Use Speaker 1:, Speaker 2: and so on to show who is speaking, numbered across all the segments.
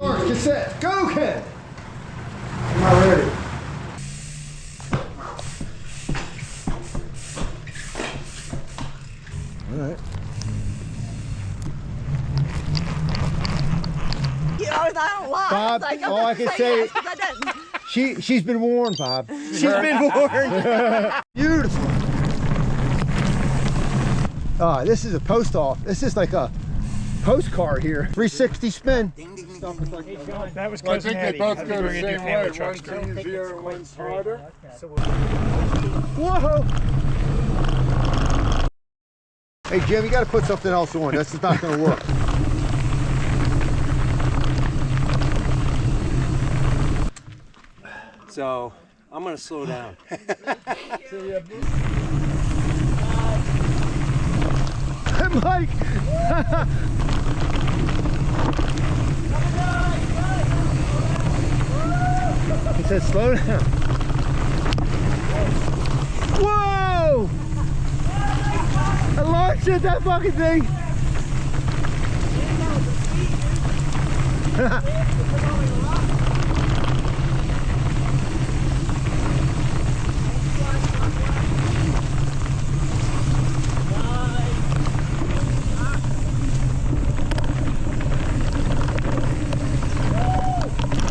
Speaker 1: Get set, go Ken! I'm not ready. Alright.
Speaker 2: You know, I don't lie.
Speaker 1: Bob,
Speaker 2: Like, I'm
Speaker 1: all
Speaker 2: gonna
Speaker 1: I can say
Speaker 2: yes, 'cause I didn't.
Speaker 1: she's been warned, Bob.
Speaker 2: She's been warned.
Speaker 1: Beautiful. This is a post off. This is like a postcard here. 360 spin.
Speaker 3: That was
Speaker 4: Well, I think they both go the
Speaker 3: Bring in
Speaker 4: same
Speaker 3: your
Speaker 4: way.
Speaker 3: family trucks,
Speaker 4: One's easier and one's harder.
Speaker 1: Whoa! Hey Jim, you got to put something else on. That's not going to work.
Speaker 5: So I'm gonna slow down.
Speaker 1: Mike! He said slow down. Whoa! I launched at that fucking thing.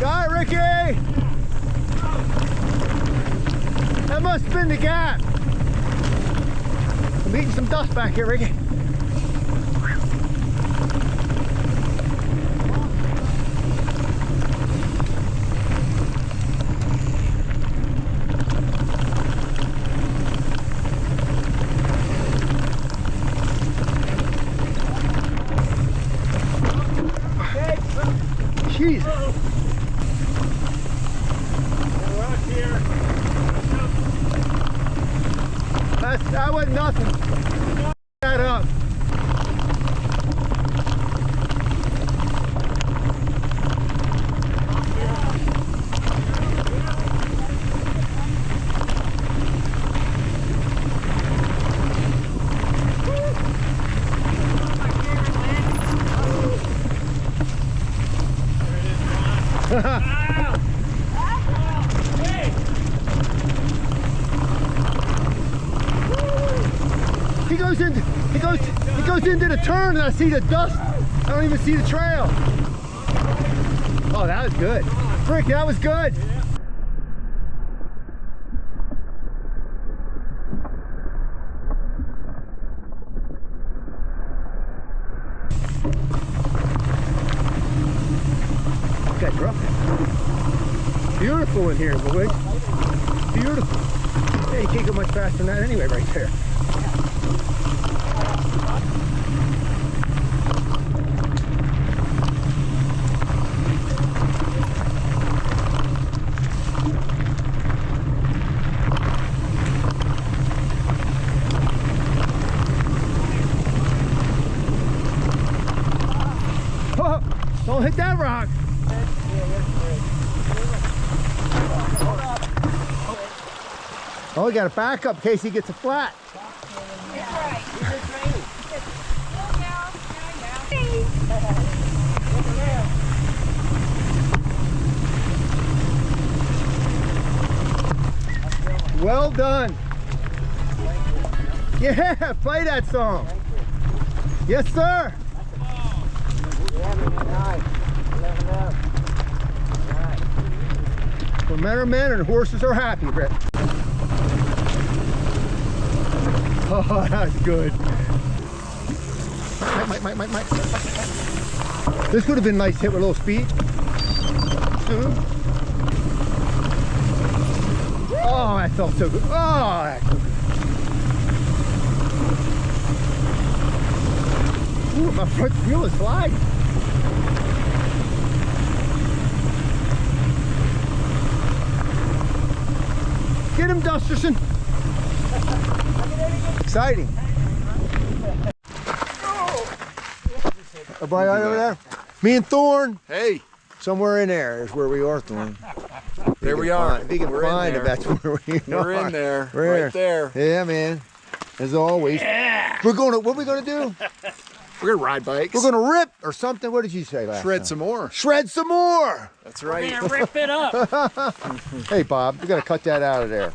Speaker 1: Got it, Ricky! That must have been the gap. I'm eating some dust back here, Ricky. Jesus. That wasn't nothing. That up. He goes into the turn and I see the dust. I don't even see the trail. Oh, that was good. Frick, that was good. Got rough. Beautiful in here, boys. Beautiful. Yeah, you can't go much faster than that anyway, right there. Oh, don't hit that rock. Oh, we got a backup in case he gets a flat. Well done. Yeah, play that song. Yes, sir. Well, men are men and horses are happy, Brett. Oh, that's good. Mike. This would have been nice hit with a little speed. Oh, that felt so good. Oh, that's so good. Ooh, my front wheel is sliding. Get him, Dusterson. Exciting. Everybody right over there? Me and Thorn.
Speaker 4: Hey,
Speaker 1: Somewhere in there is where we are, Thorn.
Speaker 4: there we are.
Speaker 1: If you can find it, that's where we are.
Speaker 4: We're in there.
Speaker 1: We're
Speaker 4: Right there.
Speaker 1: Yeah, man. As always. Yeah. What are we gonna do?
Speaker 4: We're gonna ride bikes.
Speaker 1: We're gonna rip or something. What did you say last
Speaker 4: shred
Speaker 1: time?
Speaker 4: some more.
Speaker 1: Shred some more.
Speaker 4: That's right.
Speaker 3: We're gonna rip it up.
Speaker 1: Hey, Bob, we gotta cut that out of there.